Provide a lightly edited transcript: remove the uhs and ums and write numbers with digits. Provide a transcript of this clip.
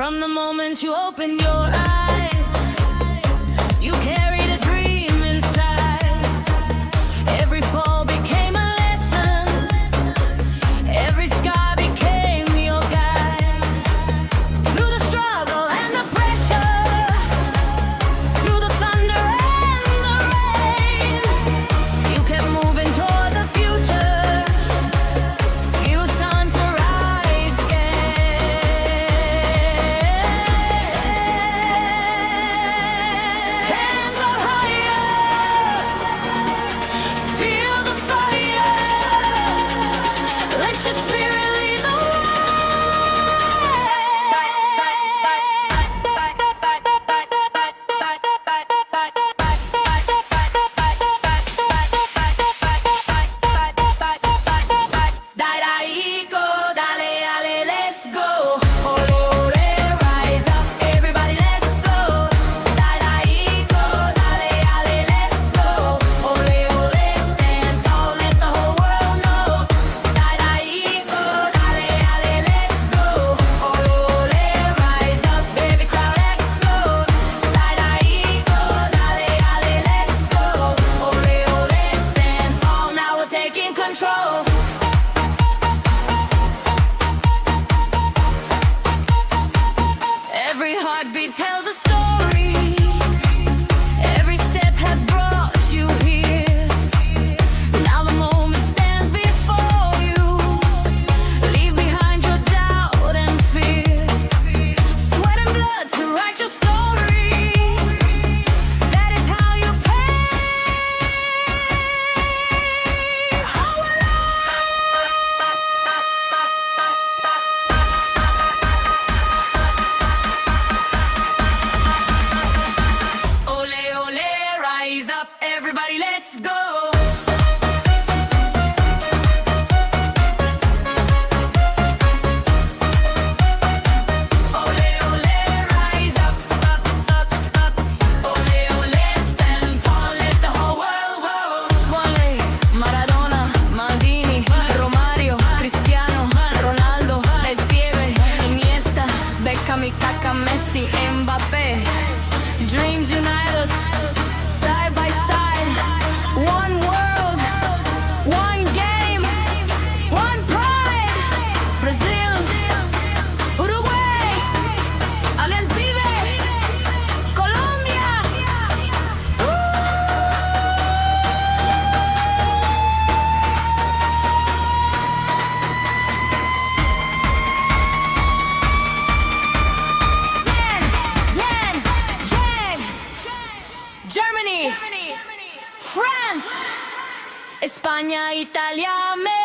From the moment you open your eyes, you carried a dream inside. Every fall became a lesson, every scar became your guide. Through the struggle and the pressure, through the thunder and the rain, you kept moving toward the future. It was time to rise again. Hands up higher, feel the fire. Let your spirit lead the Dai Dai, go, dale, ale, let's go. Ole, ole, rise up, everybody, let's go. Dai Dai, go, dale, ale, let's go. Ole, ole, stand tall, let the whole world know. Dai Dai, go, dale, ale, let's go. Ole, ole, rise up, baby, crowd explode. Dai Dai, go, dale, ale, let's go. Ole, ole, stand tall, now we're taking control. Every heartbeat tells a story. Every step has brought you here. Now the moment stands before you. Leave behind your doubt and fear. Sweat and blood to write your story. That is how you pay. Ole, ole, rise up, everybody, let's go. Ole, ole, rise up, up, up, up. Ole, ole, stand tall, let the whole world know. Ole, Maradona, Maldini, Romario, Cristiano, Ronaldo, El Pieve, Iniesta, Beckham, Kaká, Messi, Mbappé. Dreams unite us, side by side. One world, one game, one pride. Brazil, Uruguay, El Pibe, Colombia. Yen, yen, Germany, France, España, Italia, México.